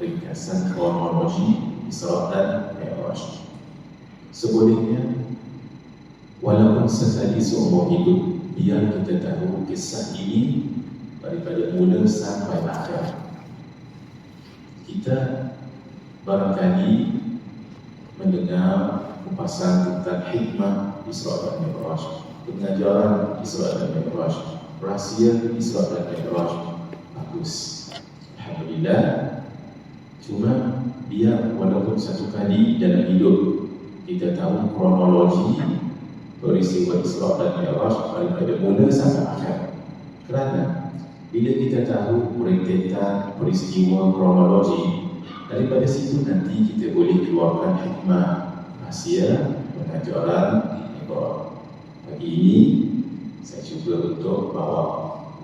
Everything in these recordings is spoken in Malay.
ringkasan kronologi Isra dan Mi'raj. Sebolehnya, walaupun sekali seumur hidup, biar kita tahu kisah ini daripada mula sampai akhir. Kita barangkali mendengar kupasan tentang hikmah Isra dan Mi'raj, pengajaran Isra dan Mi'raj, rahsia Isra dan Mi'raj. Bagus, alhamdulillah. Cuma biar walaupun satu kali dalam hidup kita tahu kronologi peristiwa Isra dan Mi'raj daripada mula sampai akhir. Kerana bila kita tahu rentetan peristiwa kronologi, daripada situ nanti kita boleh keluarkan hikmah, rahsia, pengajaran. Pagi ini saya cuba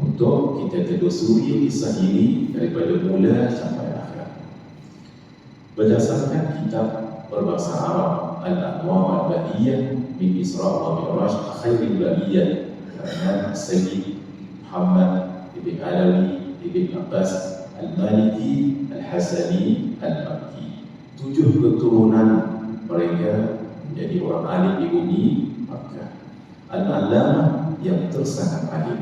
untuk kita telusuri kisah ini daripada mula sampai akhir. Berdasarkan kitab berbahasa Arab Al-Anwar Al-Bahiyah min Isra wa Mi'raj Khairil Bariyah karangan Sayyid Muhammad Ibn Alawi Ibn Abbas Al-Maliki Al-Hasani Al-Makki. 7 keturunan mereka menjadi orang alim di bumi Makkah. Al-Allamah yang tersangat alim,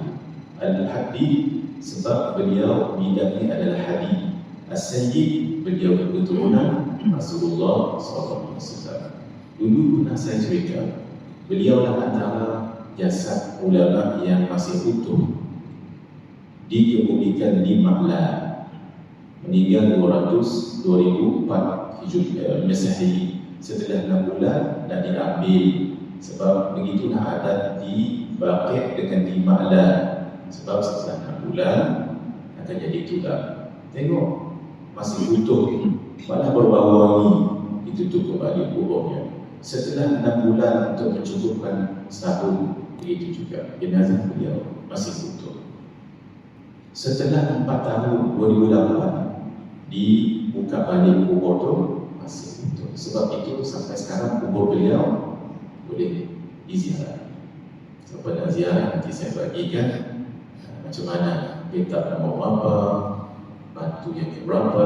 Al-Hadith sebab beliau bidangnya adalah hadith, As-Sayyid beliau keturunan Rasulullah SAW. Dulu pernah saya cerita, beliaulah antara jasad ulama yang masih utuh dikebumikan di Ma'la, meninggal 2004 Masehi. Setelah 6 bulan dah diambil, sebab begitulah adat di Baqi' dengan di Ma'la. Sebab setelah 6 bulan akan jadi tulang. Tengok, masih utuh, malah berbau wangi, ditutup kembali kuburnya. Setelah 6 bulan untuk mencukupkan setahun, begitu juga jenazah beliau masih utuh. Setelah 4 tahun, 2008, dibuka balik kubur itu masih utuh. Sebab itu sampai sekarang kubur beliau boleh diziarah. Siapa nak ziarah nanti saya bagikan macam mana petak nombor berapa, batu yang berapa,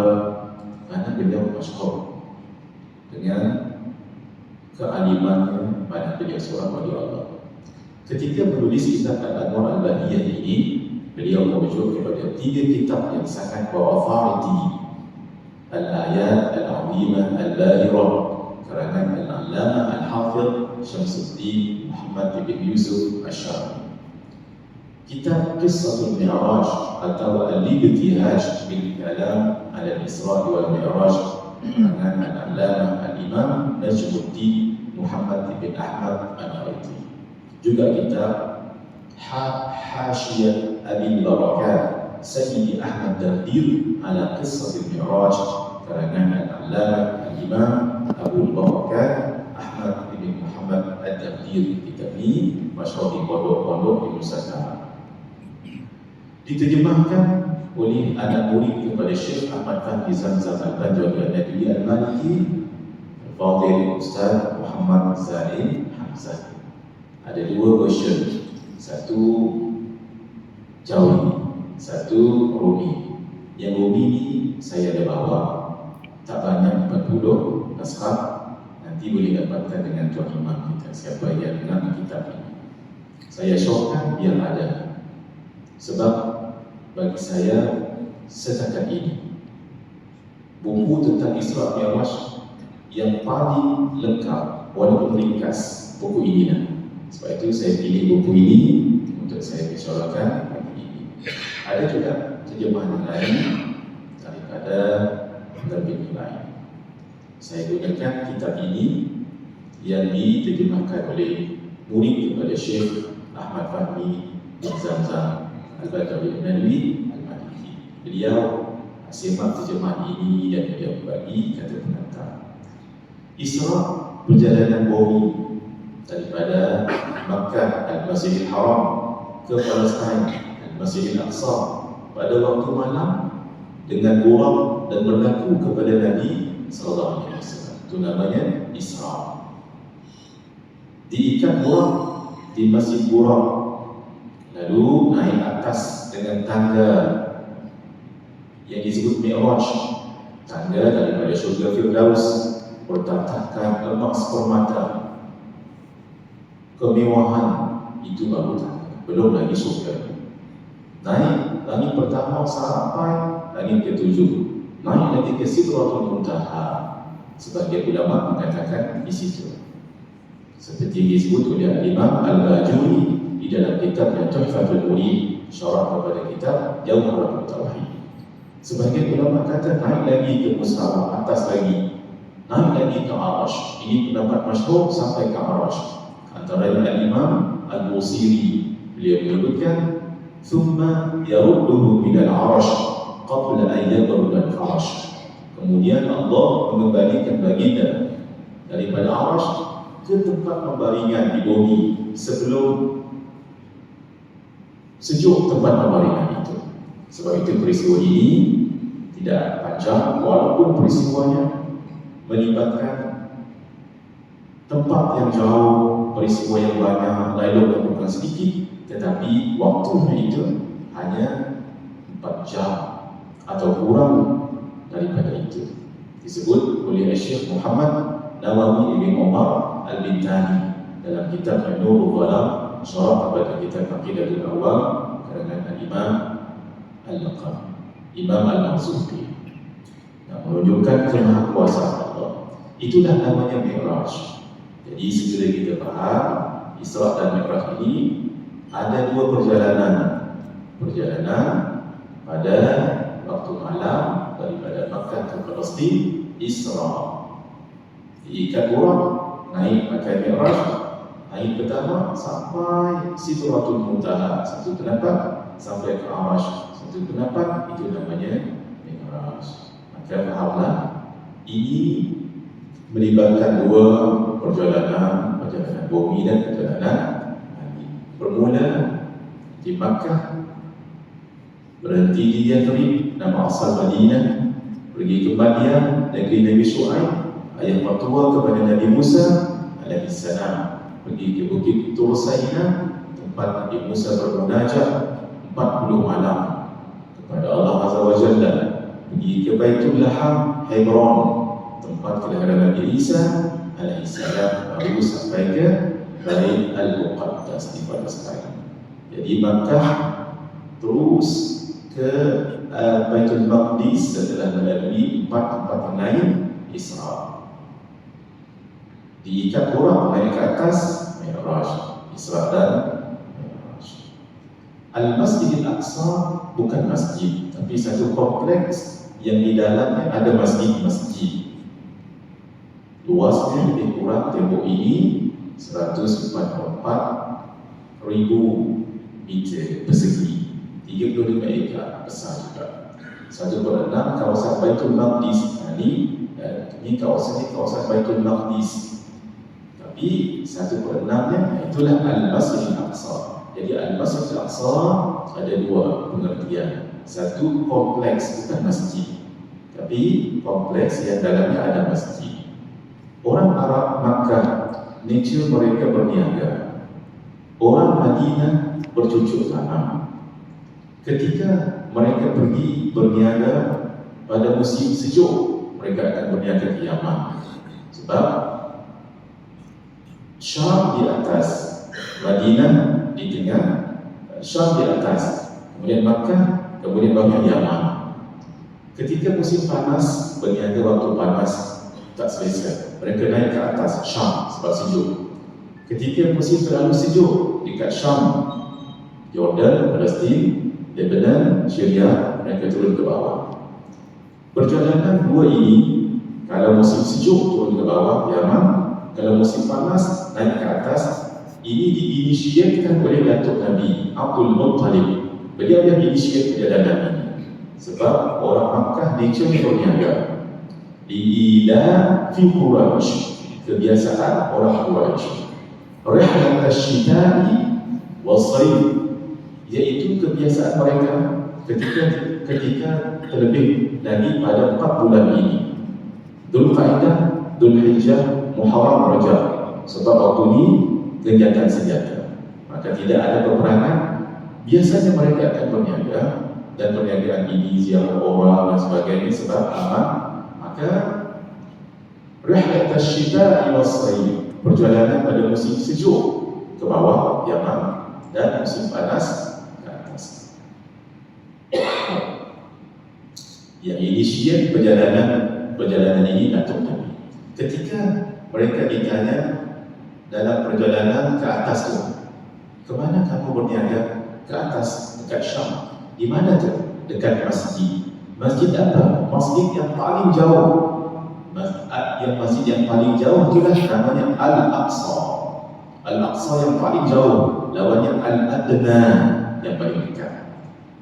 kerana beliau masyhur dengan kealimannya pada beliau seorang wali Allah. Ketika menulis kitab Al-Anwar Al-Bahiyah ini, beliau merujuk kepada 3 kitab yang sangat berauthority. Al-Ayat Al-Azimah Al-Bahirah karangan Al-Allamah Al-Hafidh Syamsuddin Muhammad bin Yusuf Asy-Syami. Kitab Qissatul Mi'raj atau Al-Ibtihaj bil Kalam ala Al-Isra wal Mi'raj karangan Al-Allamah Al-Imam Najmuddin Muhammad bin Ahmad Al-Aiti. Juga kitab Hashiyah Abi Barakat Sayyidi Ahmad Dardir ala Qissatul Mi'raj karangan Al-Allamah Al-Imam Abu Barakat Ahmad bin Muhammad Al-Dardir. Kitab ini masyhur di pondok-pondok di Nusantara. Diterjemahkan oleh anak murid kepada Syekh Ahmad Fahmi Zamzam Al-Banjari Al-Nadwi Al-Maliki, Fadil Ustaz Muhammad Zain Hamzah. Ada 2 version, satu Jawi, satu Rumi. Yang Rumi ni saya ada bawa, tak banyak, 40 ashab. Nanti boleh dapatkan dengan tuan imam kita, siapa yang nak kitab ini. Saya syokkan biar ada. Sebab bagi saya setakat ini buku tentang Isra Mi'raj yang paling lengkap walaupun ringkas buku ini lah. Sebab itu saya pilih buku ini untuk saya bicarakan pagi ini. Ada juga terjemahan lain daripada terbit lain. Saya gunakan kitab ini yang diterjemahkan oleh murid kepada Syekh Ahmad Fahmi bin Zamzam Al-Banjari Al-Nadwi Al-Maliki. Beliau semak terjemahan ini dan beliau bagi kata pengantar. Isra perjalanan bumi daripada Makkah Al-Masjidil Haram ke Palestin Al-Masjidil Aqsa pada waktu malam dengan burak dan berlaku kepada Nabi sallallahu alaihi wasallam. Itu namanya Isra. Diikat burak di Masjid Burak, lalu naik atas dengan tangga yang disebut Mi'raj. tanda daripada syurga Firdaus, bertatahkan emas permata, kemewahan, itu baru tanda. Belum lagi syurga. Naik langit pertama sampai langit ke-7, naik lagi ke Sidratul Muntaha. Sebagian ulama mengatakan di situ, seperti disebut oleh Imam Al-Bajuri di dalam kitab yang Tuhfatul Murid, syarah kepada kitab Jawharatul Tauhid. Sebagian ulama kata naik lagi ke Mustawa, atas lagi, naik lagi ke Arash. Ini pendapat masyhur sampai ke Arash. Antaranya Al-Imam Al-Busiri, beliau menyebutkan thumma yarudduhu minal arash qabla an yabrudal farash. Kemudian Allah mengembalikan baginda daripada arash ke tempat pembaringan di bumi sebelum sejuk tempat pembaringan itu. Sebab itu peristiwa ini tidak panjang, walaupun peristiwanya melibatkan tempat yang jauh, peristiwa yang banyak, dialog yang bukan sedikit, tetapi waktunya itu hanya 4 jam atau kurang daripada itu. Disebut oleh Syekh Muhammad Nawawi Ibn Umar Al-Bintani dalam kitab Nurul Ghalam, syarah kepada kitab Aqidatul Awam karangan Imam Al-Laqam, Imam Al-Marzuqi, yang menunjukkan kemahakuasaan Allah. Itulah namanya Mi'raj. Jadi segera kita faham Isra dan Mi'raj ini ada 2 perjalanan. Perjalanan pada waktu malam daripada Makkah ke Palestin, Isra. Diikat orang, naik pakai Mi'raj, naik pertama sampai Sidratul Muntaha, satu pendapat, sampai ke Arash, satu pendapat, itu namanya Mi'raj. Maka fahamlah, ini melibatkan 2 perjalanan, perjalanan bumi dan perjalanan langit. Bermula di Makkah, berhenti di Yathrib, nama asal Madinah, pergi ke Madian, negeri Nabi Shu'aib, ayah mertua kepada Nabi Musa alaihissalam, pergi ke Bukit Tur Saina, tempat Nabi Musa bermunajat 40 malam kepada Allah Azza wa Jalla, pergi ke Baitul Laham, Hebron, tempat kelahiran Nabi Isa alaihissalam, baru sampai ke Bait Al-Muqaddas di Palestin. Jadi Makkah terus ke Baitul Maqdis setelah melalui 4 tempat yang lain, Isra. Diikat orang naik ke atas, Mi'raj, Isra dan Mi'raj. Al-Masjid Al-Aqsa bukan masjid, tapi satu kompleks yang di dalamnya ada masjid-masjid. Luasnya lebih kurang tembok ini 144.000 meter persegi, 35 ekar, besar juga. 1/6 kawasan Baitul Maqdis. Ini kawasan Baitul Maqdis. Tapi 1/6-nya itulah Al-Masjid Al-Aqsa. Jadi Al-Masjid Al-Aqsa ada 2 pengertian. Satu, kompleks, bukan masjid, tapi kompleks yang dalamnya ada masjid. Orang Arab Makkah, nature mereka berniaga. Orang Madinah bercucuk tanam. Ketika mereka pergi berniaga pada musim sejuk, mereka akan berniaga ke Yaman. Sebab Syam di atas, Madinah di tengah, Syam di atas, kemudian Makkah, kemudian baru Yaman. Ketika musim panas, berniaga waktu panas tak selesa, mereka naik ke atas Syam sebab sejuk. Ketika musim terlalu sejuk dekat Syam, Jordan, Palestin, Lebanon, Syria, mereka turun ke bawah. Perjalanan 2 ini, kalau musim sejuk turun ke bawah Yaman, kalau musim panas naik ke atas. Ini diinisiatkan oleh Datuk Nabi Abdul Muttalib. Beliau yang inisiat perjalanan ini. Sebab orang Makkah nature berniaga. Ila fi Quraisy, kebiasaan orang Quraisy. Rihlat asy-syita'i was-sayf, yaitu kebiasaan mereka ketika terlebih lagi pada 4 bulan ini, Dzulqa'dah, Dzulhijjah, Muharram, Rajab. Sebab waktu ini kegiatan senjata, maka tidak ada peperangan. Biasanya mereka akan berniaga, dan perniagaan ini ziarah orang dan sebagainya sebab aman Maka rihlat asy-syita'i was-sayf, perjalanan pada musim sejuk ke bawah Yaman dan musim panas ke atas. Yang inisiat perjalanan ini Datuk Nabi. Ketika mereka ditanya dalam perjalanan ke atas tu, ke mana kamu berniaga? Ke atas, dekat Syam. Di mana tu? Dekat masjid. Masjid apa? Masjid yang paling jauh. Masjid yang paling jauh itulah namanya Al-Aqsa. Al-Aqsa yang paling jauh, lawannya Al-Adna yang paling dekat.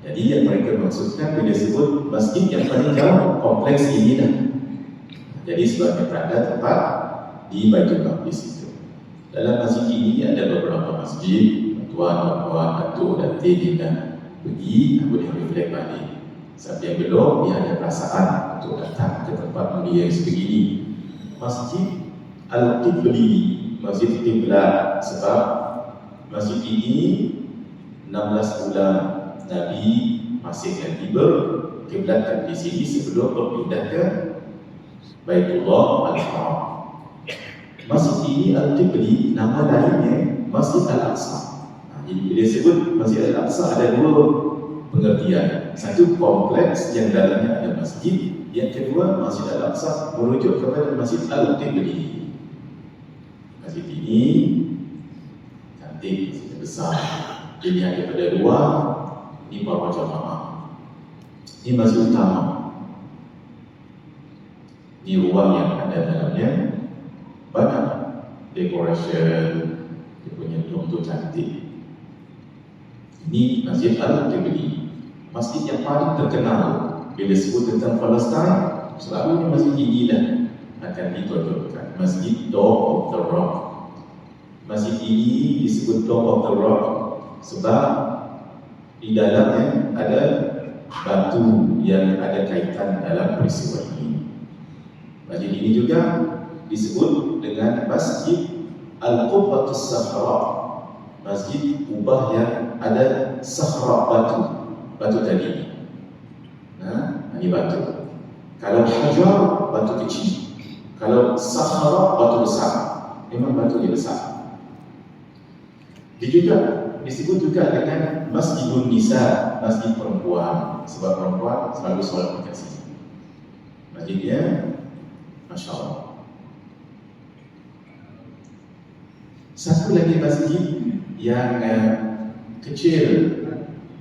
Jadi yang mereka maksudkan bila sebut masjid yang paling jauh, kompleks ini dah. Jadi sebagai tanda tempat di Baitul Maqdis itu. Dalam masjid ini ada beberapa masjid, tuan, puan, datuk, datin kita pergi, boleh reflect balik. Siapa yang belum, dia ada perasaan untuk datang ke tempat mulia yang sebegini. Masjid Al-Qibli, Masjid Qiblat, sebab masjid ini 16 bulan Nabi masih tiba kiblatkan di sini sebelum berpindah ke Baitullah Al-Haram. Masjid ini Al-Qibli, nama lainnya Masjid Al-Aqsa. Jadi bila sebut Masjid Al-Aqsa ada dua pengertian. Satu, kompleks yang dalamnya ada masjid. Yang kedua, Masjid Al-Aqsa merujuk kepada Masjid Al-Qibli. Masjid ini cantik, masjid besar, dilihat daripada luar. Ini para jamaah. Ini masjid utama. Ini ruang yang ada dalamnya banyak decoration, dia punya dom tu cantik. Ini Masjid Al-Qibli, masjid yang paling terkenal bila sebut tentang Palestin. Selalunya masjid ini dah akan ditunjukkan, Masjid Dome of the Rock. Masjid ini disebut Dome of the Rock sebab di dalamnya ada batu yang ada kaitan dalam peristiwa ini. Masjid ini juga disebut dengan Masjid Al-Qubbatus Sahra, masjid kubah yang ada sahra, batu tadi. Ini batu. Kalau hajar, batu kecil. Kalau sahra, batu besar. Memang batu yang besar. Dia juga disebut juga dengan Masjidun Nisa, masjid perempuan, sebab perempuan selalu solat dekat sini. Masjidnya Masya Allah. Satu lagi masjid yang kecil,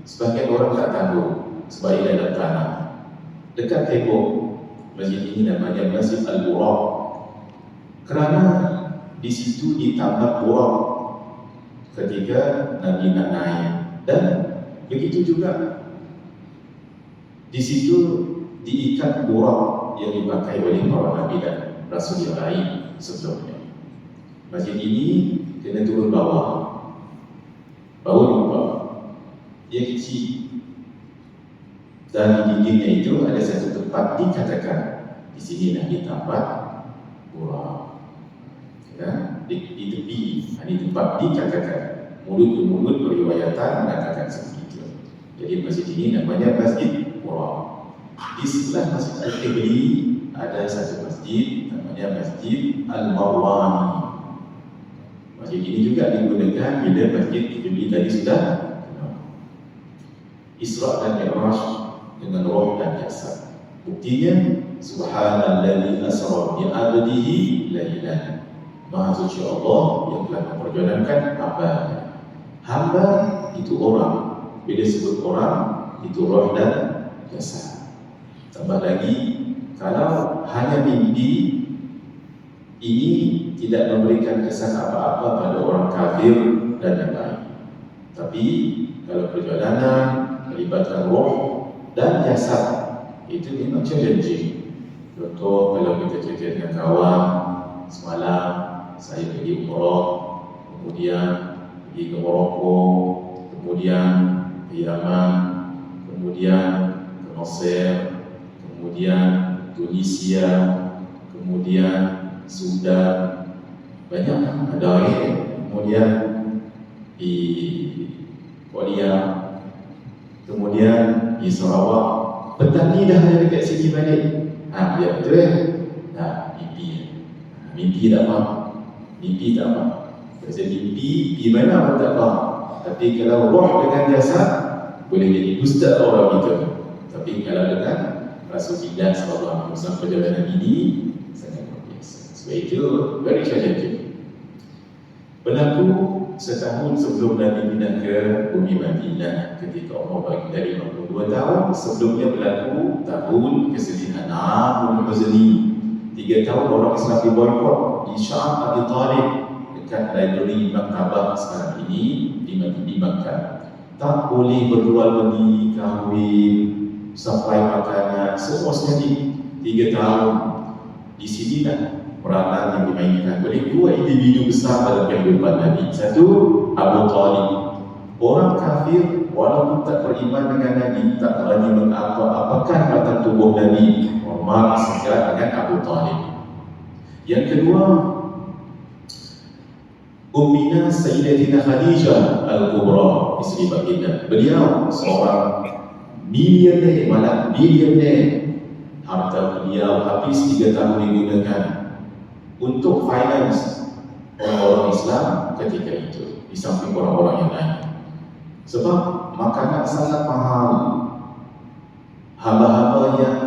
sebagian orang tak tahu sebab ia dalam tanah. Dekat tembok masjid ini namanya Masjid Al-Buraq, kerana di situ ditambah buraq ketika Nabi nak naik, dan begitu juga di situ diikat buraq yang dipakai oleh para Nabi dan Rasul yang lain sebelumnya. Masjid ini kena turun bawah, dia kecil, dan di dindingnya itu ada satu tempat dikatakan di sini Nabi tampak buraq. Di tepi, ini tempat dikatakan, mulut ke mulut periwayatan mengatakan seperti itu. Jadi masjid ini namanya Masjid Buraq. Di sebelah Masjid Al-Qibli ada satu masjid namanya Masjid Al-Marwani. Masjid ini juga digunakan bila Masjid Al-Qibli tadi sudah Isra dan Mi'raj dengan roh dan jasad. Buktinya Subhanalladzi asra bi 'abdihi lailan. Maha suci Allah yang telah memperjalankan hamba-Nya. Hamba itu orang, bila sebut orang itu roh dan jasad. Tambah lagi, kalau hanya mimpi, ini tidak memberikan kesan apa-apa pada orang kafir dan yang lain. Tapi kalau perjalanan melibatkan roh dan jasad, itu memang challenging. Contoh, kalau kita cerita dengan kawan, semalam saya pergi umrah, kemudian pergi ke Morocco, kemudian ke Yaman, kemudian ke Mesir, kemudian Tunisia, kemudian Sudan, banyak ada air, kemudian di Korea, kemudian di Sarawak. Petani dah ada dekat sini balik. Ya betul. Mimpi. Mimpi tak apa. Mimpi tak apa. Pasal mimpi mana pun tak apa. Tapi kalau roh dengan jasad boleh jadi dusta orang itu. Tapi kalau dengan Rasulullah SAW perjalanan ini sangat luar biasa. Sebab itu very challenging. Berlaku setahun sebelum Nabi pindah ke bumi Madinah ketika umur bagi dari 52 tahun. Sebelumnya berlaku tahun kesedihan Amul Huzni. 3 tahun orang Islam diboykot di Syam, Abi Talib dekat library maktabah sekarang ini di Makkah. Tak boleh berjual beli, kahwin, sampai makanan, semua sekali. 3 tahun di sini dah peranan yang dimainkan oleh 2 individu besar dalam kehidupan Nabi. Satu, Abu Talib, orang kafir walaupun tak beriman dengan Nabi, tak berani mengapa-apakan batang tubuh Nabi. Umar sejalan dengan Abu Talib. Yang kedua, Ummina Sayyidatina Khadijah Al-Kubra, isteri baginda. Beliau seorang milioner, malah bilioner. Harta beliau habis 3 tahun digunakan untuk finance orang-orang Islam ketika itu, di samping orang-orang yang lain. Sebab makanan sangat mahal. Hamba-hamba yang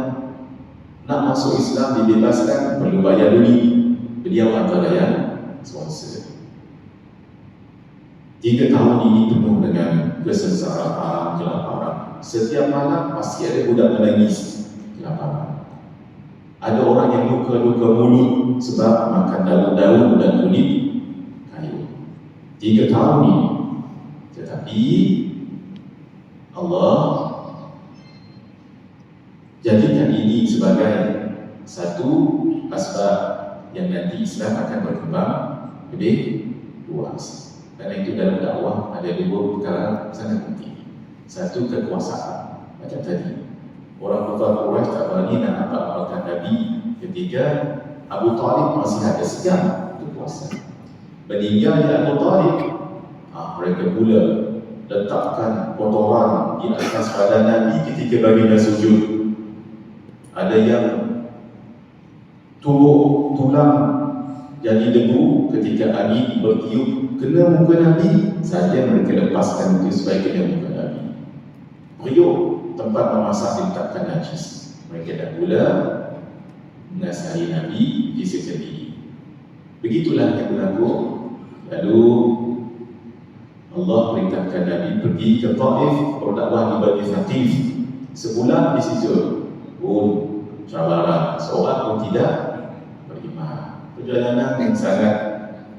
nak masuk Islam dibebaskan perlu bayar duit. Beliau antara yang sponsor. 3 tahun ini penuh dengan kesengsaraan, kelaparan. Setiap malam pasti ada budak menangis kelaparan. Ada orang yang luka-luka mulut sebab makan daun-daun dan kulit kayu. 3 tahun ini. Tetapi Allah jadikan ini sebagai satu asbab yang nanti Islam akan berkembang lebih luas. Karena itu dalam dakwah ada 2 perkara sangat penting. Satu, kekuasaan. Macam tadi, orang kafir Quraisy tak berani nak apa-apakan Nabi ketika Abu Talib masih ada segan untuk kuasa. Meninggalnya Abu Talib, mereka pula letakkan kotoran di atas badan Nabi ketika baginda sujud. Ada yang tubuh tulang jadi debu ketika angin bertiup kena muka Nabi saja, mereka lepaskan itu supaya kena muka Nabi. Periuk tempat memasak diletakkan najis. Mereka dah pula mengasari Nabi di sendiri. Begitulah yang berlaku. Lalu Allah perintahkan Nabi pergi ke Taif berdakwah di Bani Thaqif. Sebulan di situ pun cabaran, seorang pun tidak beriman. Perjalanan yang sangat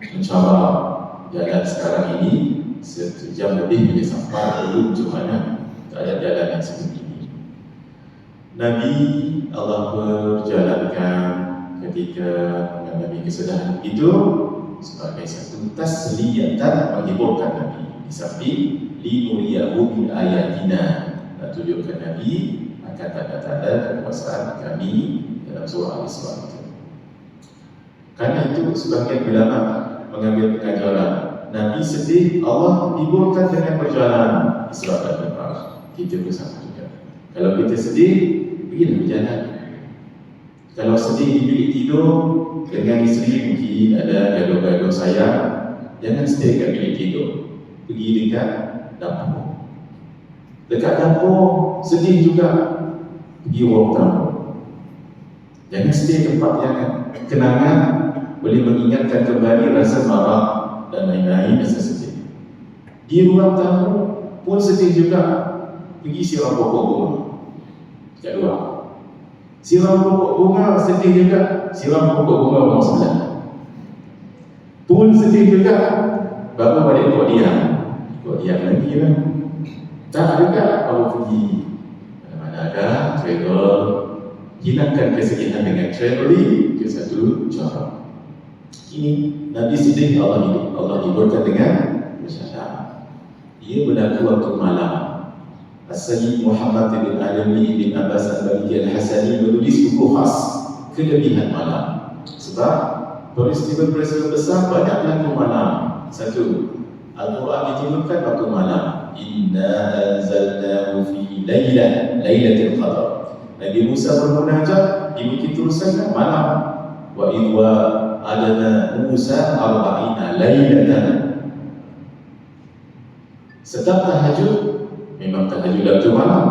mencabar. Jalan sekarang ini 1 jam lebih boleh sampai ke ujung mana. Tak ada jalan yang seperti ini. Nabi Allah berjalankan ketika mengalami kesedihan itu sebagai satu tasliyatan menghiburkan Nabi. Di samping linuriyahu bil ayatina, nak tunjukkan Nabi akan tanda-tanda kekuasaan kami dalam surah Al-Isra itu. Karena itu sebagian ulama mengambil pengajaran Nabi sedih, Allah hiburkan dengan perjalanan Isra dan Mi'raj. Kita bersama juga. Kalau kita sedih, pergilah berjalan. Kalau sedih di bilik tidur dengan isteri, mungkin ada gaduh-gaduh sayang, jangan stay kat bilik tidur, pergi dekat dapur. Dekat dapur sedih juga, pergi ruang tamu. Jangan stay tempat yang kenangan boleh mengingatkan kembali rasa marah dan lain-lain, rasa sedih. Di ruang tamu pun sedih juga, pergi siram pokok bunga. Kedua, siram pokok bunga sedih juga, siram pokok bunga rumah sebelah. Pun sedih juga, baru balik buat diam lagi lah. Tak juga kalau pergi mana ada travel, hilangkan kesedihan dengan traveling ke satu cara. Ini Nabi sedih, Allah hiburkan dengan bersyarah. Ia berlaku waktu malam. As-Sayyid Muhammad bin Alami bin Abbas Al-Baliki Al-Hasani menulis buku khas kelebihan malam. Sebab peristiwa-peristiwa besar banyak berlaku malam. Satu, Al-Quran diturunkan waktu malam. Inna anzalnahu fi Lailatul Qadar. Nabi Musa bermunajat dibikin tulisannya malam. Wa idwa adana Musa arba'ina lailatan. Setiap tahajud, memang tahajud waktu malam.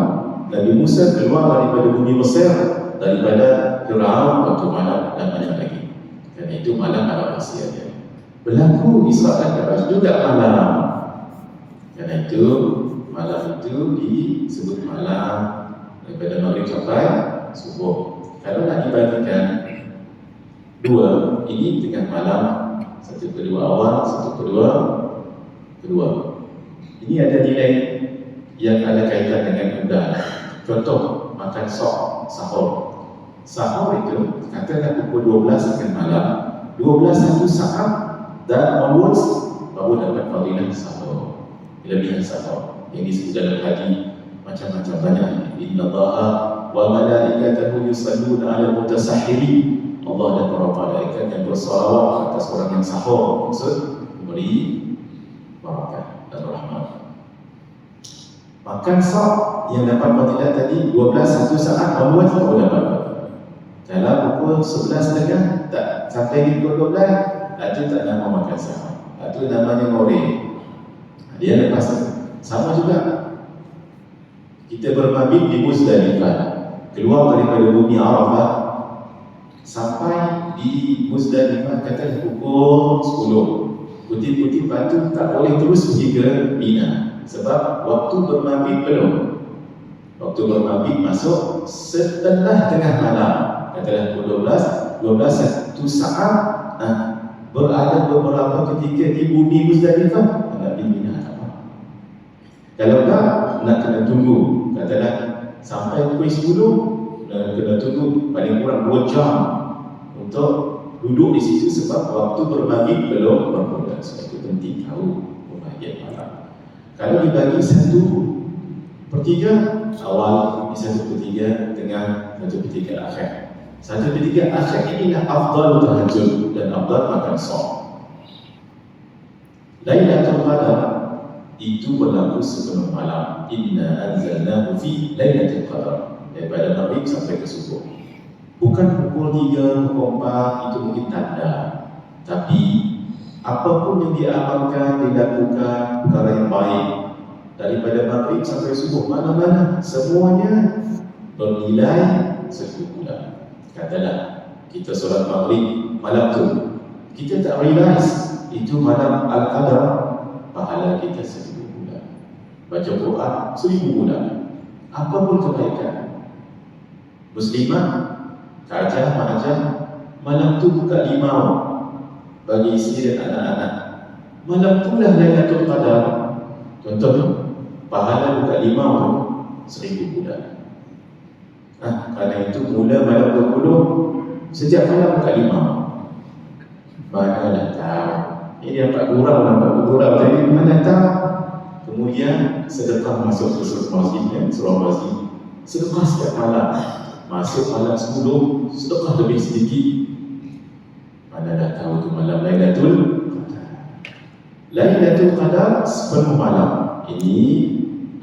Nabi Musa keluar daripada bumi Mesir, daripada Fir'aun waktu malam dan banyak lagi. Dan itu malam ada rahsianya. Berlaku Isra dan Mi'raj juga malam. Karena itu malam itu disebut malam daripada maghrib sampai subuh. Kalau nak dibagikan dua, ini tengah malam, satu kedua awal, satu kedua. Ini ada nilai yang ada kaitan dengan udara. Contoh, makan sahur. Sahur itu katakan pukul 12 akan malam, 12 satu saat dan onwards baru dapat fadilah sahur. Kelebihan sahur yang disebut dalam hadis macam-macam banyak. Innallaha wa malaikatahu yusalluna 'alal mutasahhirin. Allah dan para malaikat yang bersalawat atas orang yang sahur, maksud memberi barakah dan rahmat. Makan yang dapat fadilah tadi 12 satu saat onwards baru dapat. Dalam pukul 11.30 tak sampai pukul 12, itu tak nama makan sahur. Itu namanya goreng. Dia lepas sama juga. Kita bermabit di Muzdalifah, keluar daripada bumi Arafah sampai di Muzdalifah kata pukul 10. Putih-putih batu tak boleh terus pergi ke Mina sebab waktu bermabit belum. Waktu bermabit masuk setelah tengah malam. Katalah pukul 12 satu saat berada beberapa ketika di bumi Muzdalifah, nak di Mina apa? Kalau tak, nak kena tunggu. Katalah sampai pukul 10 dan kena tunggu paling kurang 2 jam untuk duduk di situ sebab waktu berbagi belum bermula. Sebab itu penting tahu pembahagian malam. Kalau dibagi 1/3 awal, 1/3 tengah, 1/3 akhir. 1/3 akhir inilah afdal tahajud dan afdal makan sahur. Lailatul Qadar itu berlaku sepenuh malam. Inna anzalnahu fi Lailatul Qadar, daripada maghrib sampai ke subuh. Bukan pukul 3, pukul 4, itu mungkin tanda. Tapi apapun yang diamalkan, dilakukan perkara yang baik daripada maghrib sampai subuh, mana-mana semuanya bernilai 1 bulan. Katalah kita solat maghrib malam tu, kita tak realize itu malam Al-Qadar, pahala kita 1000 bulan. Baca Quran 1000 bulan. Apapun kebaikan, muslimah, kajah, mahajah, malam tu buka limau bagi isteri dan anak-anak. Malam tu lah Lailatul Qadar. Contohnya, pahala buka limau 1000 bulan. Kerana itu mula malam 20, setiap malam buka limau. Mana dah tahu. Ini nampak gurau tadi, mana tahu. Kemudian sedekah masuk ke surah masjid. Sedekah setiap malam. Masuk malam 10, sedekah lebih sedikit. Mana dah tahu tu malam Lailatul Qadar. Lailatul Qadar sepenuh malam. Ini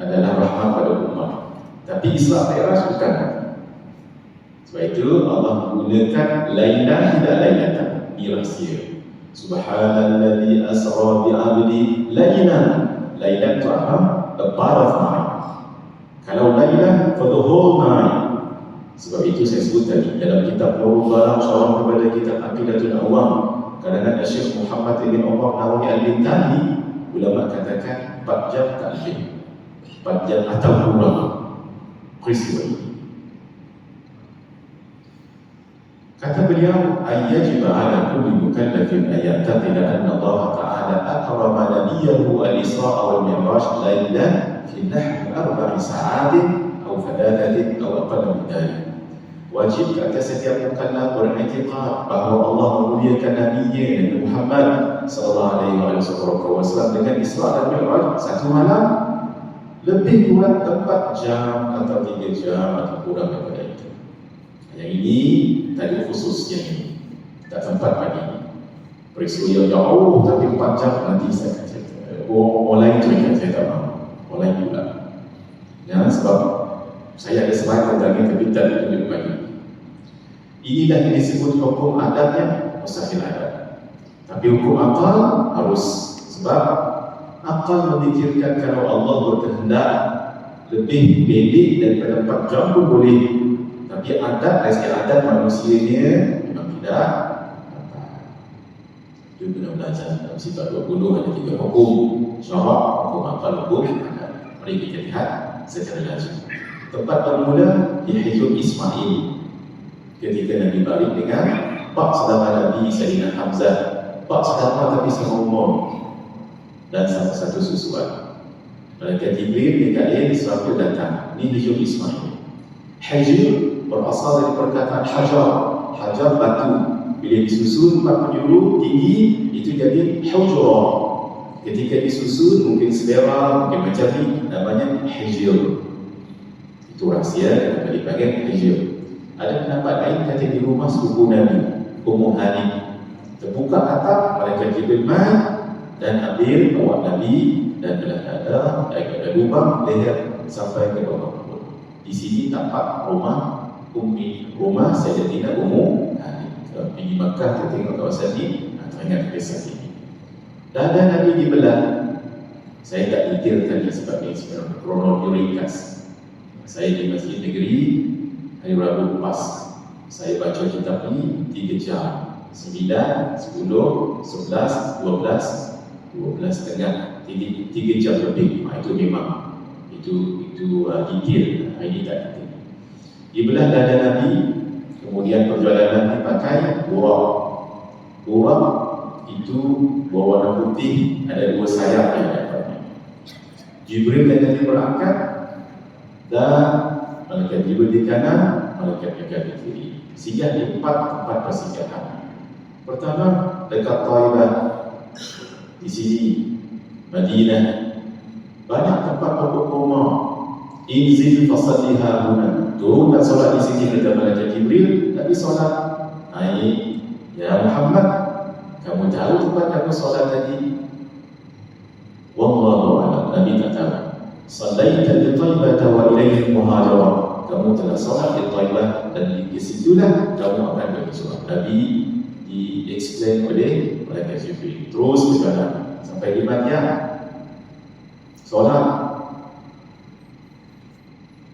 adalah rahmat pada umat. Tapi Isra Mi'raj bukan. Sebab itu Allah menggunakan lailah, tidak lailatan, ini rahsia. Subhanalladzi asra bi'abdi lailan. Lailan itu apa? A part of night. Kalau lailah, for the whole night. Sebab itu saya sebut tadi dalam kitab Nurul Balam Syarah kepada kitab Aqidatul Awam, kadang-kadang Syekh Muhammad bin Umar Nawawi Al-Bintani, ulama katakan 4 jam tak lebih, 4 jam atau kurang peristiwa ini. Kata beliau, ayyajib ala kulli mukallafin ayyataqida anna Allah Ta'ala akrama nabiyahu al-Isra wal Mi'raj lailan fi nahwi 4 sa'atin atau fadadatin atau aqalla min dhalik. Wajib atas setiap mukallaf beriktikad bahawa Allah memuliakan Nabi-Nya Nabi Muhammad sallallahu alaihi wasallam dengan Isra dan Mi'raj satu malam lebih kurang 4 jam atau 3 jam atau kurang daripada itu. Yang ini tadi khususnya ini, tak sempat pagi. Peristiwa yang jauh tapi 4 jam nanti saya akan cerita. Orang lain cerita, saya tak mahu. Orang lain pula. Ya, sebab Saya ada slide tentangnya tapi tak ditunjuk bagi. Inilah yang disebut hukum adatnya mustahil adat. Tapi hukum akal harus, sebab akal memikirkan kalau Allah berkehendak lebih pendek daripada 4 jam pun boleh. Tapi adat, dari segi adat manusianya memang tidak. Dia kena belajar dalam sifat 20 ada 3 hukum syarak, hukum akal, hukum adat. Mari kita lihat secara langsung. Tempat bermula di hidup Ismail ketika Nabi balik dengan pak saudara Nabi Sayyidina Hamzah, pak saudara tapi sama umur dan satu-satu susuan. Malaikat Jibril, Mikail, Israfil datang. Ini hidup Ismail. Hijr berasal dari perkataan hajar. Hajar batu. Bila disusun 4 penjuru tinggi, itu jadi hujrah. Ketika disusun mungkin selera, mungkin macam ni, namanya hijr. Itu rahsia yang dipanggil hijr. Ada pendapat lain kata di rumah sepupu Nabi, Ummu Hani. Terbuka atap, malaikat Jibril mai dan ambil bawa Nabi dan belah dada, daripada lubang leher sampai ke bawah perut. Di sini tampak rumah rumah Sayyidatina Ummu Hani. Kalau pergi Makkah, kita tengok kawasan ini, teringat kisah ini. Dada Nabi dibelah. Saya tak detailkan sebab ini sebenarnya kronologi ringkas. Saya di Masjid Negeri hari Rabu lepas, saya baca kitab ini 3 jam, 9, 10, 11, 12 setengah, 3 jam lebih. Itu memang itu detail. Hari ini tak detail. Dibelah dada Nabi, kemudian perjalanan Nabi pakai burak. Burak itu berwarna putih, ada 2 sayap yang dapatnya. Jibril dan Nabi berangkat dan malaikat Jibril di kanan, malaikat Mikail di kiri. Singgah di 4 tempat persinggahan. Pertama dekat Taibah, di sini Madinah, banyak tempat pokok kurma. Inzil fasalliha huna. Turun dan solat di sini kata malaikat Jibril. Nabi solat. Ya Muhammad, kamu tahu tempat kamu solat tadi? Wallahu a'lam. Nabi tak tahu. Sallaita di Taibah wa ilaihi muhajirah. Kamu telah solat di Taibah dan di situlah kamu akan pergi solat. Nabi di-explain oleh malaikat Jibril. Terus berjalan sampai di Madinah. Solat.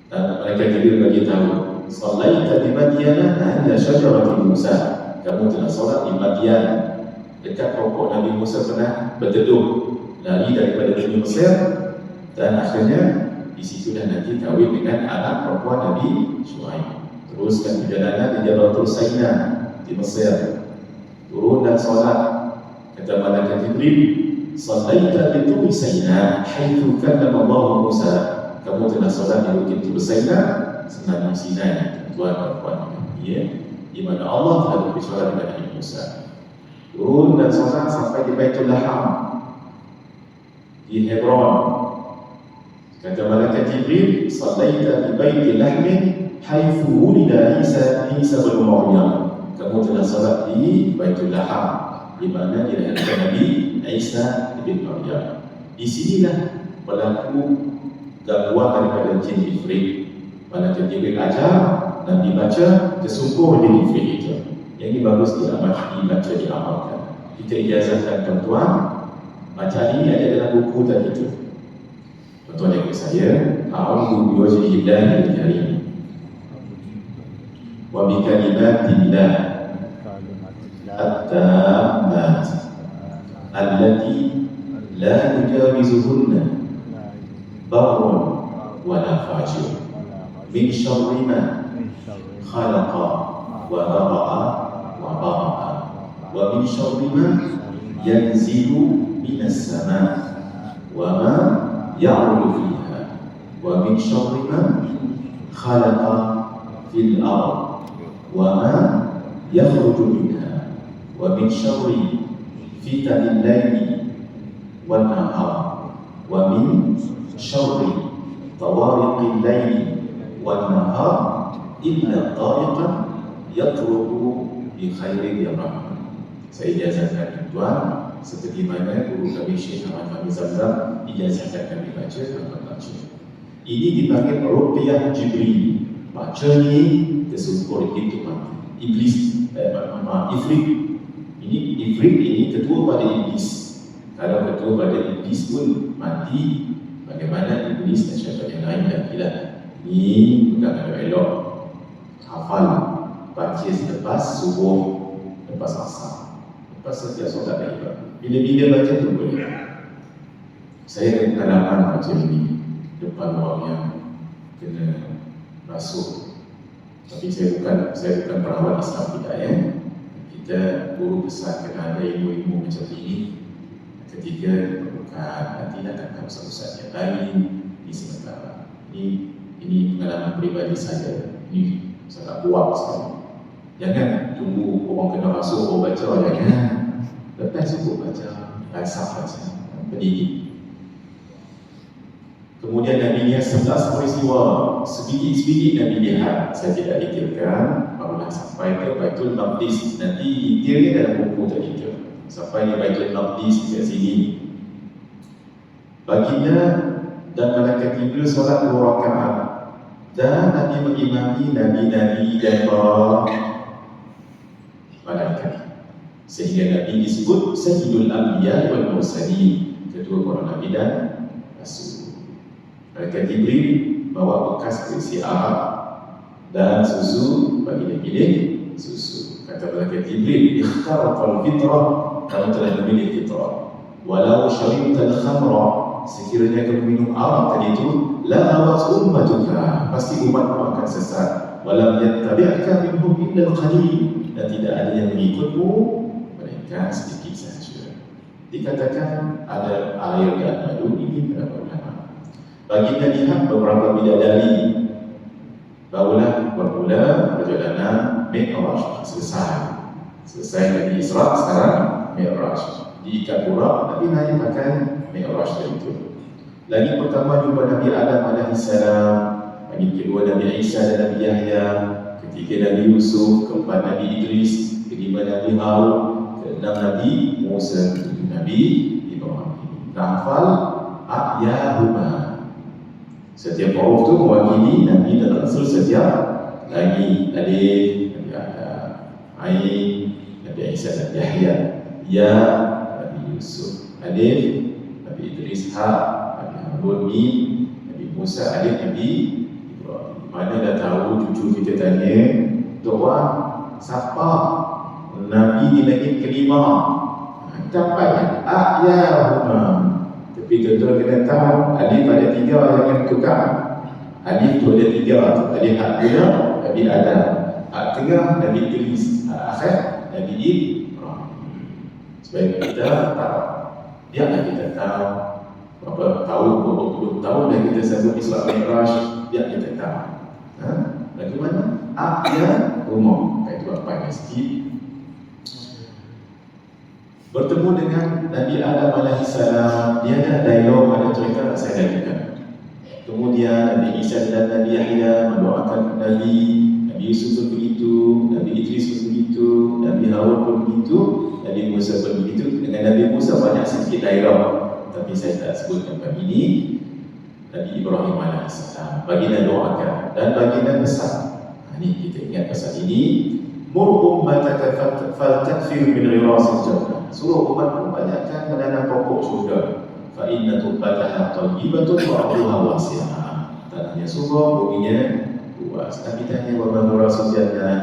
Dan malaikat Jibril bagi tahu, sallaita di Madinah anda syajaratul Musa. Kamu telah solat di Madinah dekat pokok Nabi Musa pernah berteduh lari daripada Bani Mesir, dan akhirnya di situlah nanti kahwin dengan anak perempuan Nabi Syuaib. Teruskan perjalanan di Jabal Tursaina di Mesir. Turun dan solat. Kata malaikat Jibril, sallaita bi Tursaina haitsu kallama Allah Musa. Kamu telah solat di Bukit Tursaina, senandung Sinai, tuan perempuan ya, di mana Allah telah berbicara dengan Nabi Musa. Turun dan solat sampai di Baitul Laham di Hebron. Kata malaikat Jibril, sallaita bi Baitil Lahmin haitsu wulida Isa bin Maryam. Kamu telah salat di Baitul Laham, di mana dilahirkan Nabi Isa bin Maryam. Di sinilah berlaku gangguan daripada jin ifrit. Malaikat Jibril ajar, Nabi baca, tersungkur jin ifrit itu. Yang ini bagus dibaca, diamalkan. Kita ijazahkan tuan-tuan, baca ini ada dalam buku tadi itu. Tuan yang saya, a'udzu biwajhillahil karim wa bi kalimatillah at-tammat allati la yujawizuhunna barrun wa la fajir min syarri ma khalaqa wa bara'a wa bara'a wa min syarri ma yanzilu minas sama' wa ma يعرض فيها ومن شر ما خلق في الأرض وما يخرج منها ومن شر فتن الليل والنهار ومن شر طوارق الليل والنهار إلا طارقا يطرق بخير الرحمن. Saya ijazahkan tuan seperti mana guru kami Syekh Ahmad Fahmi Zamzam ijazahkan kami baca dan membaca. Ini dipanggil Ruqyah Jibril. Baca ni tersungkur itu mati. Iblis, Ifrit. Ini Ifrit ini ketua pada iblis. Kalau ketua pada iblis pun mati, bagaimana iblis dan syaitan yang lain dan gila. Ini bukan elok. Hafal, baca selepas subuh, lepas asar, lepas setiap solat dan ibadah. Bila-bila baca tu boleh. Saya ada pengalaman baca ini depan orang yang kena rasuk. Tapi saya bukan perawat Islam kita ya. Kita guru besar kena ada ilmu-ilmu macam ini. Ketika bukan nanti datang ustaz-ustaz yang lain di sementara. Ini pengalaman pribadi saya. Ini sangat kuat sekali. Jangan tunggu orang kena rasuk orang baca, jangan. Lepas cukup baca, rasa baca, pendidik. Kemudian Nabi lihat 11 peristiwa, sebiji-sebiji Nabi lihat. Saya tidak detailkan, barulah sampai ke Baitul Maqdis. Nanti detailnya dalam buku tak detail. Sampai ke Baitul Maqdis kat sini. Baginda dan malaikat Jibril solat 2 rakaat. Dan Nabi mengimami nabi-nabi dan para malaikat. Sehingga Nabi disebut Sayyidul Anbiya wal Mursalin, ketua para nabi dan rasul. Malaikat Jibril bawa bekas berisi arak dan susu bagi dia pilih susu. Kata malaikat Jibril, "Ikhtaraqal fitrah," kamu telah memilih fitrah. "Walau syaribtal khamra," sekiranya kamu minum arak tadi itu, "la awat ummatuka," pasti umatmu akan sesat. "Walam yattabi'ka minhum illa al-qalil," dan tidak ada yang mengikutmu mereka sedikit saja. Dikatakan ada air dan madu. Ini berapa ulama. Baginda lihat beberapa bidadari, barulah bermula perjalanan Mi'raj. Selesai dari Isra, sekarang Mi'raj. Diikat burak, Nabi naik pakai Mi'raj itu. Lagi pertama jumpa Nabi Adam alaihissalam, lagi kedua Nabi Isa dan Nabi Yahya, ketiga Nabi Yusuf, keempat Nabi Idris, kelima Nabi Harun, keenam Nabi Musa, ketujuh Nabi Ibrahim. Hafal Ayyahuma. Setiap huruf tu mewakili Nabi dan Rasul setiap lagi. Alif, Nabi Adam, Ain, Nabi Isa dan Yahya, Ya, Nabi Yusuf, Alif, Nabi Idris, Ha, Nabi Harun, Mim, Nabi Musa, Alif, Nabi Ibrahim. Mana dah tahu cucu kita tanya, doa siapa Nabi di langit kelima? Dapat Ayyahuma. Tapi tuan-tuan kena tahu, alif ada 3 yang tukar. Alif tu ada 3, alif hak guna, Nabi Adam, hak tengah, Nabi Idris, hak akhir, Nabi Ibrahim. Supaya kita tahu, biarlah kita tahu, berapa puluh tahun dah kita sambut Isra Mi'raj, biar kita tahu. Bagaimana? Ayat umum, itu apa masjid. Bertemu dengan Nabi Adam alaihissalam, dia ada dialog, ada cerita tak saya lakukan. Kemudian Nabi Isa dan Nabi Yahya mendoakan Nabi Yusuf pun begitu, Nabi Idris pun begitu, Nabi Harun pun begitu, Nabi Musa pun begitu. Dengan Nabi Musa banyak sedikit dialog, tapi saya tak sebutkan pagi ini. Nabi Ibrahim alaihissalam, baginda doakan dan baginda besar. Ini kita ingat pasal ini. Mur ummataka faltakfir min ghirasil jannah. Suruh umatmu banyakkan menanam pokok surga. Fa inna tubbataha thayyibatun wa arduha wasi'ah. Tanahnya subur, buminya luas. Nabi tanya, wa man ghirasil jannah?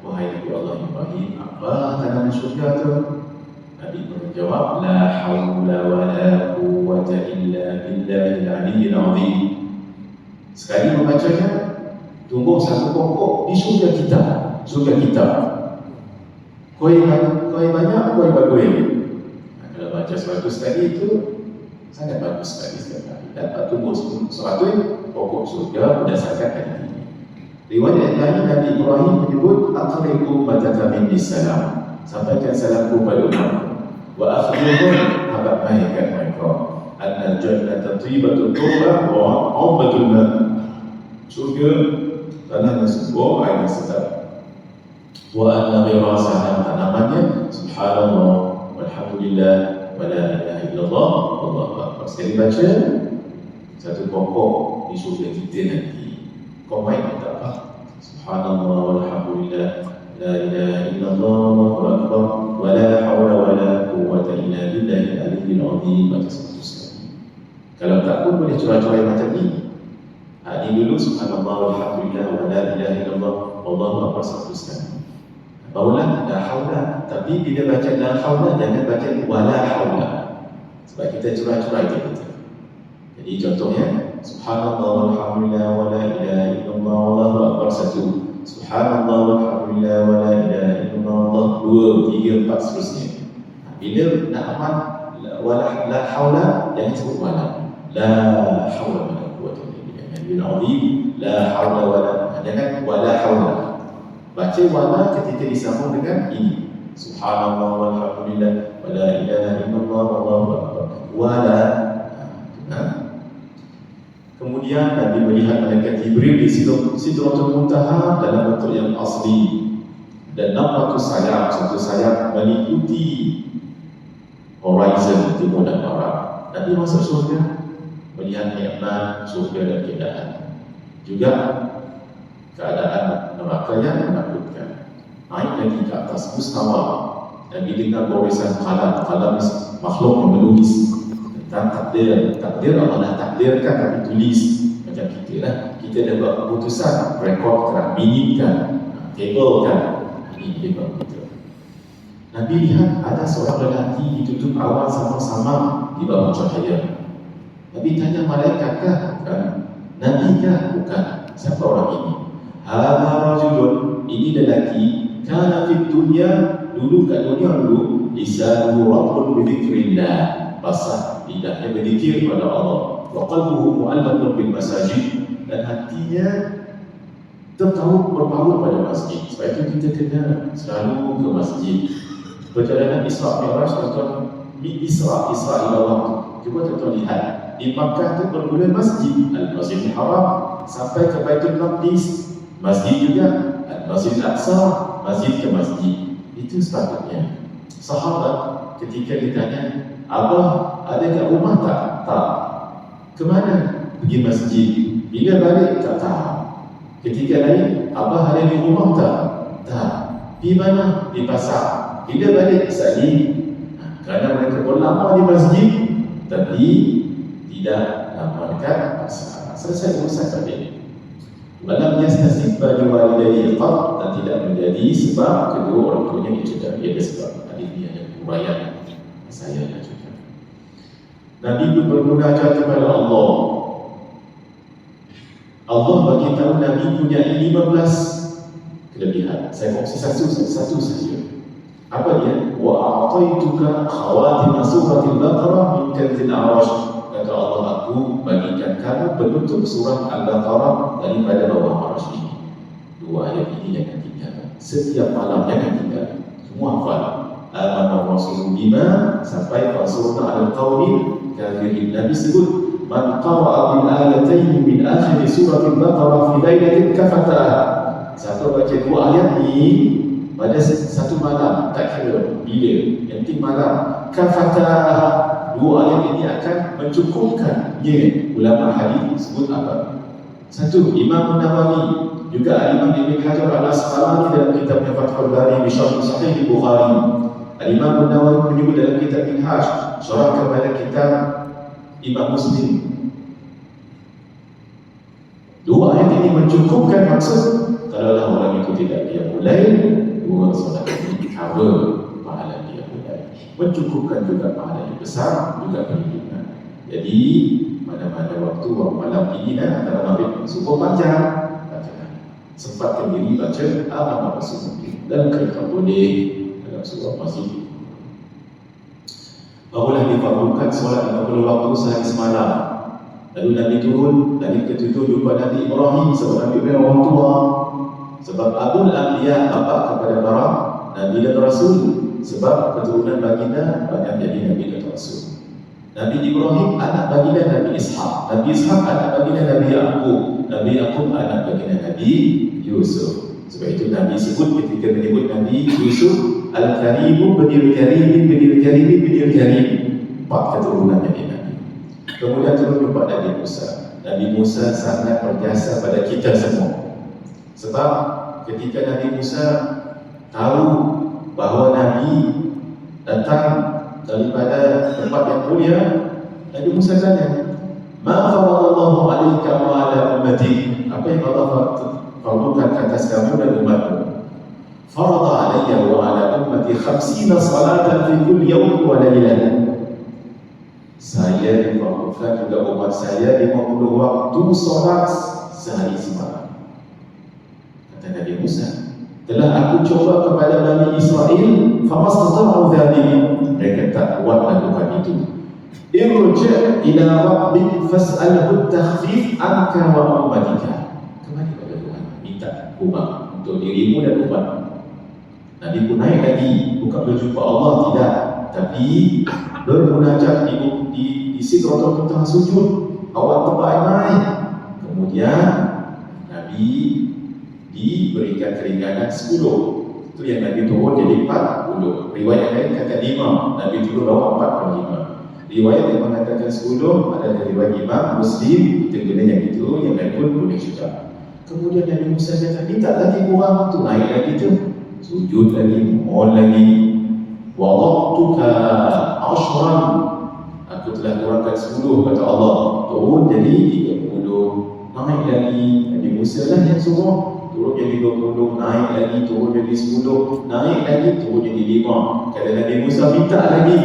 Wahai Nabi Allah Ibrahim, apa tanaman surga itu? Nabi menjawab, la hawla wa la quwwata illa billahil aliyyil azim. Sekali membacanya, tumbuh satu pokok di surga kita. Surga kita. Koi banyak, koi bagus. Kalau baca 100 kali itu sangat bagus sekali setiap kali. Dapat tumbuh 100 pokok surga berdasarkan hadis ini. Riwayat lain Nabi Ibrahim menyebut aqrib ummataka minni salam. Sampaikan salamku pada umatku. Wa akhbiruhum habaq mereka anna al-jannata tyibatul turba wa 'udbatul ma. Surga tanah subur, air sedap. Wa anna ghirasaha, tanamannya subhanallah walhamdulillah wa la ilaha illallah wallahu akbar. Sekali baca satu pokok di surga kita nanti. Kau main tak apa? Subhanallah walhamdulillah la ilaha illallah wallahu akbar wa la hawla wa la quwwata illa billahi al-aliyyil azim baca 100 kali. Kalau tak pun boleh curah-curah macam ni. Ini dulu subhanallah walhamdulillah wa la ilaha illallah wallahu akbar 100 kali. Barulah la haula, tapi bila baca la haula jangan baca wala haula. Sebab kita curah-curah kita. Jadi contohnya subhanallah walhamdulillah wa la ilaha illallah wallahu akbar 1. Subhanallah walhamdulillah wa la ilaha illallah 2, 3, 4 seterusnya. Bila nak aman wala la haula jangan sebut wala. La haula wala quwwata illa billah. La haula wala, jangan wala haula. Baca wala ketika disambung dengan ini. Subhanallah walhamdulillah wa la ilaha illallah wallahu akbar. Wala. Kemudian Nabi melihat malaikat Jibril di Sidratul Muntaha dalam bentuk yang asli dan nampak satu sayap meliputi horizon timur dan barat. Nabi masuk surga, melihat nikmat surga dan keindahan. Juga keadaan neraka yang menakutkan. Naik lagi ke atas mustawa dan didengar gorisan kalam makhluk yang melukis tentang takdir Allah dah takdirkan tapi tulis macam kita lah. Kita dah buat keputusan, rekodkan, minimkan, tablekan. Ini dia buat kita. Nabi lihat ada seorang lelaki ditutup awan sama-sama di bawah cahaya. Nabi tanya, malaikat kah? Bukan. Nabi kah? Bukan. Siapa orang ini? Hadha rajulun, ini lelaki kana fid dunya, dulu kat dunia dulu lisanuhu rabbun bi dzikrillah, basah lidahnya berzikir kepada Allah, wa qalbuhu mu'allaqun bil masajid, dan hatinya tertaut berpaut pada masjid. Sebab itu kita kena selalu ke masjid. Perjalanan Isra Mi'raj, tuan-tuan, Isra ila Allah. Cuba tuan-tuan lihat, di Makkah itu bermula masjid Al-Masjidil Haram sampai ke Baitul Maqdis, masjid juga Al-Masjid Al-Aqsa, masjid ke masjid. Itu sepatutnya. Sahabat ketika ditanya, Abah ada kat rumah tak? Tak. Kemana? Pergi masjid. Bila balik? Tak tahu. Ketika lain, Abah ada di rumah tak? Tak. Di mana? Di pasar. Bila balik? Salih. Kerana mereka pun lama di masjid tapi tidak amalkan pasal. Selesai urusan balik. Walam yastasib bagi walidayhi qad, dan tidak menjadi sebab kedua orang tuanya dicegah. Ia ada sebab. Hadisnya ada uraian saya dah cakap. Nabi pun bermunajat kepada Allah. Allah bagi tahu Nabi punya 15 kelebihan. Saya kongsi satu saja. Apa dia? Wa a'taituka khawatim suratil Baqarah min kanzil a'rash. Kata Allah, aku bagikan kamu penutup surah Al-Baqarah daripada bawah arasy ini. Dua ayat ini jangan tinggalkan. Setiap malam jangan tinggalkan. Semua hafal. Amana Rasulullah bima sampai fasurna al-qawlin kafirin. Nabi sebut man qara'a bil ayatayn min akhir surah Al-Baqarah fi lailatin kafataha. Siapa baca dua ayat ini pada satu malam, tak kira bila, yang penting malam, kafataha, dua ayat ini akan mencukupkan. Ya, ulama hadis sebut apa? Satu, Imam Nawawi, juga Imam Ibn Hajar Al-Asqalani dalam kitabnya Fathul Bari bi Syarh Sahih Bukhari. Imam Nawawi menyebut dalam kitab Minhaj, syarah kepada kitab Imam Muslim. Dua ayat ini mencukupkan maksud. Kalau orang itu tidak dia mulai dua solat ini cover pahala dia mulai, mencukupkan juga pahala yang besar, juga perlindungan. Jadi mana-mana waktu malam ini antara maghrib subuh panjang, bacakan. Sempatkan diri baca Amanah Rasulullah dalam kereta boleh, dalam surah masjid. Barulah difardukan solat 50 waktu sehari semalam. Lalu Nabi turun, Nabi ketujuh jumpa Nabi Ibrahim, sebab Nabi Ibrahim orang tua. Sebab Abul Anbiya, bapa kepada para Nabi dan Rasul. Sebab keturunan baginda banyak jadi Nabi dan Rasul. Nabi Ibrahim anak baginda Nabi Ishaq. Nabi Ishaq anak baginda Nabi Yaqub. Nabi Yaqub anak baginda Nabi Yusuf. Sebab itu Nabi sebut ketika menyebut Nabi Yusuf, Al-Karimu binil Karim binil Karim binil Karim. 4 keturunan Nabi. Kemudian turun jumpa Nabi Musa. Nabi Musa sangat berjasa pada kita semua. Sebab ketika Nabi Musa tahu bahawa Nabi datang daripada tempat yang mulia, Nabi Musa tanya, "Ma faradallahu 'alaika wa 'ala ummati?" Apa yang Allah fardukan atas kamu dan umatmu? "Farada 'alayya wa 'ala ummati 50 salatan fi kulli yawmin wa lailah." Saya difardukan juga umat saya 50 waktu solat sehari semalam. Kata Nabi Musa, telah aku coba kepada Bani Israel, famastata'u dzalik, mereka tak kuat lakukan itu. Irja' ila rabbik fas'alhu at-takhfif anka wa ummatika. Kembali kepada Tuhan, minta ubah untuk dirimu dan umatmu. Nabi pun naik lagi, bukan berjumpa Allah, tidak, tapi bermunajat di Sidratul Muntaha, sujud, awal terbaik naik. Kemudian Nabi diberikan keringanan 10. Itu yang Nabi turun jadi 40. Riwayat lain kata 5, Nabi turun bawa 45. Riwayat yang mengatakan 10 ada dari riwayat Imam Muslim, kita guna yang itu, yang lain pun boleh juga. Kemudian Nabi Musa kata, minta lagi kurang tu, naik lagi tu, sujud lagi, mohon lagi. Wada'tuka 10, aku telah turunkan 10, kata Allah, turun jadi 30, naik lagi. Nabi Musa lah yang suruh, turun jadi 20, naik lagi, turun jadi 10, naik lagi, turun jadi 5. Kata Nabi Musa, minta lagi.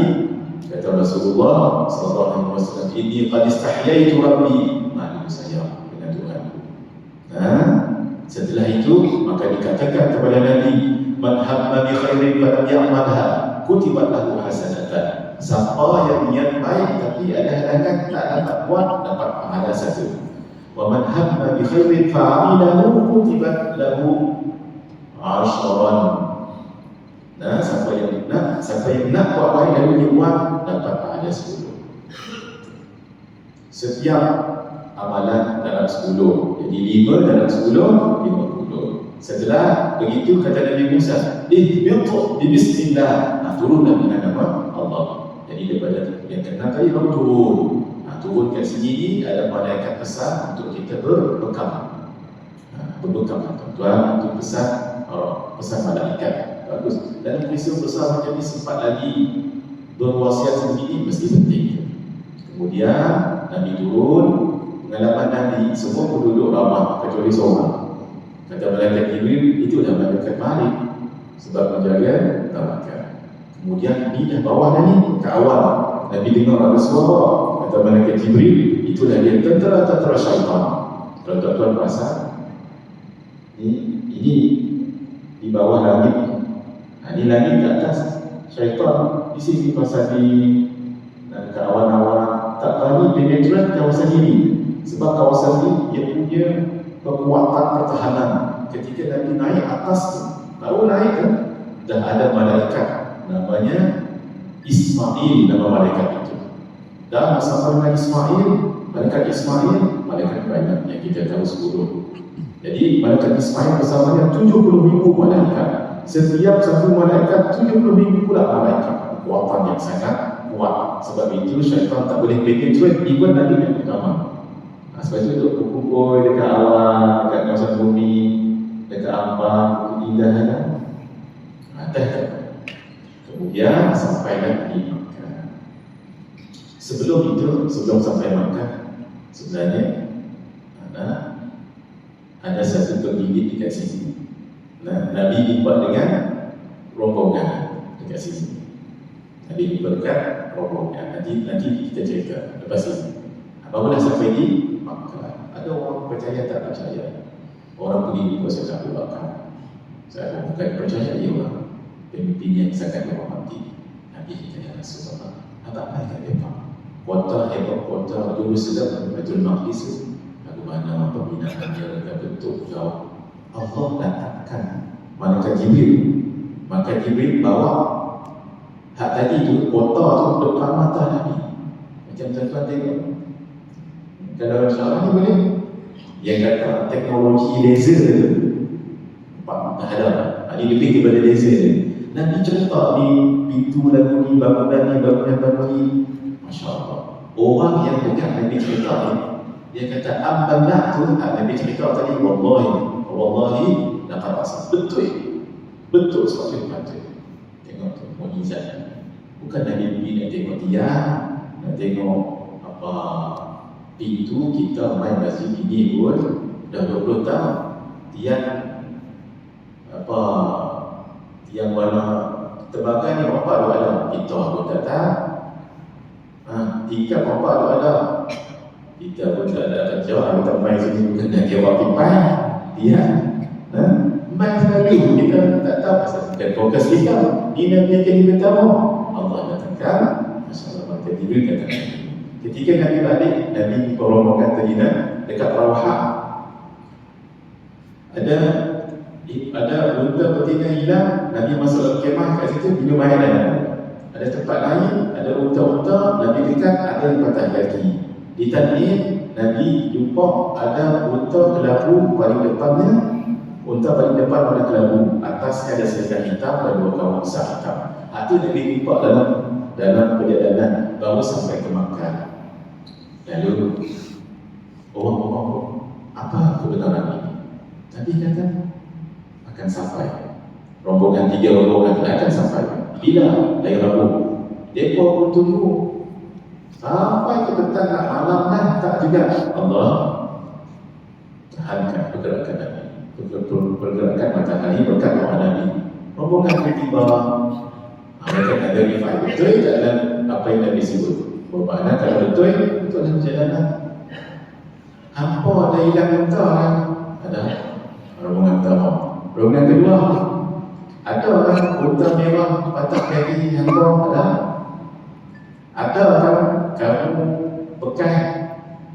Kata Rasulullah sallallahu alaihi wasallam, "Inni qad istahyaitu rabbi." Malu saya dengan Tuhan. Setelah itu maka dikatakan kepada Nabi, "Man hamma bi khairin falam ya'malha, kutibat lahu hasanatan." Siapa yang niat baik tapi ada halangan tak dapat buat, dapat pahala satu. "Wa man hamma bi khairin fa'amilahu, kutibat lahu 'ashran." Siapa yang nak buat baik lalu dia buat, dapat pahala 10. Setiap amalan dalam 10. Jadi 5 dalam 10, 50. Setelah begitu kata Nabi Musa, "Ihbitu bi bismillah." Turunlah dengan nama Allah. Jadi daripada yang kena tadi baru turun. Turun kat sini ni ada malaikat pesan untuk kita berbekam. Berbekam tuan-tuan, itu pesan malaikat. Bagus. Dan peristiwa besar macam ni sempat lagi berwasiat sendiri mesti penting. Kemudian Nabi turun, pengalaman Nabi semua penduduk ramah kecuali seorang. Kata malaikat Jibril, itulah malaikat Malik sebab menjaga tawakal. Kemudian Nabi dah bawah dah ni ke awal. Nabi dengar ada suara. Kata malaikat Jibril, itulah dia tentera syaitan. Kalau tuan-tuan perasan, ini di bawah langit. Ini langit ke atas, syaitan di sini pasal di ke awal-awal tak berani penetrate kawasan ini. Sebab kawasan ini dia punya kekuatan pertahanan. Ketika Nabi naik atas tu, baru naik kan, dah ada malaikat namanya Ismail, nama malaikat itu. Dan bersama dengan malaikat Ismail, malaikat banyak yang kita tahu 10. Jadi malaikat Ismail bersamanya 70,000 malaikat. Setiap satu malaikat 70,000 pula malaikat. Kekuatan yang sangat kuat. Sebab itu syaitan tak boleh penetrate even Nabi yang pertama. Sebab itu untuk berkumpul dekat awal, dekat kawasan bumi, dekat ambang, indah. Kemudian sampailah di Makkah. Sebelum itu, sebelum sampai Makkah, sebenarnya ada satu pembibit dekat sini. Nabi dibuat dengan rombongan dekat sini. Nabi dibuat dekat rombongan. Nanti kita cerita lepas ini. Apabila sampai di Makkah, ada orang percaya tak percaya. Orang pergi di kuasa Abu Bakar. Saya bukan percaya dia orang pemimpin yang sangat dihormati. Nabi kita ya Rasulullah, apa yang mereka? Kota hebat, kota Jerusalem, Baitul Maqdis, bagaimana pembinaan dia bentuk jauh. Allah datangkan malaikat Jibril bawa hak tadi tu, kota tu depan mata Nabi. Macam tuan-tuan tengok, kalau sekarang ni boleh yang kata teknologi laser tu nampak ada, ini lebih kepada laser. Nabi cerita di pintu lagu ni, bangunan ni, Masya Allah. Orang yang dekat Nabi cerita ni, Dia kata amanah tu, Nabi cerita tadi, wallahi laqad asab. Betul seperti kata. Tengok tu mukjizat. Bukan Nabi nak tengok dia, nak tengok apa pintu kita main masjid ini pun dah 20 tahun. Tiang warna terbakar ni berapa tu ada? Kita pun tak tahu. Tingkat berapa tu ada? Kita pun tak ada kerja, kita main sini bukan nak kira pipai. Dia main selalu, kita tak tahu pasal bukan fokus kita. Ini Nabi kali pertama Allah datangkan masalah mata tidur kata ketika Nabi balik, Nabi berombongan terhina dekat Rawha. Ada unta betina hilang, Nabi masuk kemah kat situ minum air dalam. Ada tempat lain, ada unta-unta, Nabi dekat ada yang patah kaki. Di Tan'im, Nabi jumpa ada unta kelabu paling depannya, unta paling depan pada kelabu, atasnya ada serigala hitam dan 2 kawan besar hitam. Itu Nabi jumpa dalam perjalanan baru sampai ke Makkah. Lalu orang-orang apa kebenaran ini? Nabi kata akan sampai. Rombongan 3 rombongan akan sampai. Bila? Dari Rabu. Mereka pun tunggu sampai ke petang nak malam tak juga. Allah tahankan pergerakan Nabi, pergerakan matahari berkat doa Nabi. Rombongan tiba, mereka ada rifai betul dalam apa yang Nabi sebut. Bermakna kalau betul dalam perjalanan. Hampa ada hilang unta kan? Ada. Rombongan pertama. Rombongan kedua, ada orang unta merah patah kaki hampa ada. Ada orang kamu bekas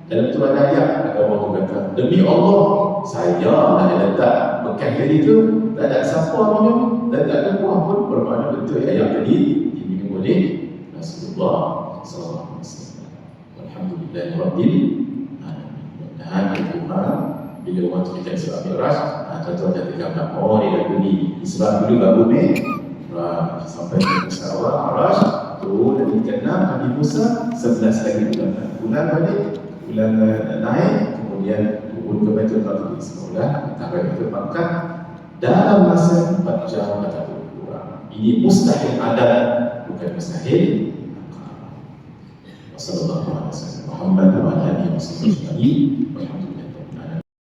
dalam tu ada ayat, ada orang tu kata demi Allah saya nak letak bekas tadi tu, tak ada siapa minum dan tak ada buah pun. Bermakna betul ayat tadi diminum oleh Rasulullah SAW. Alhamdulillahirabbil alamin. Dan Tuhan bila orang cerita surah Mi'raj, tuan-tuan dah tergambar, oh dia dah bunyi Isra dulu baru ni sampai ke Musyawarah Mi'raj tu dari ke-6 Nabi Musa 11 lagi bulan balik, bulan naik, kemudian turun ke Baitul Maqdis, kemudian sampai ke Makkah dalam masa 4 jam atau kurang. Ini mustahil ada, bukan mustahil. Wassalamualaikum warahmatullahi wabarakatuh.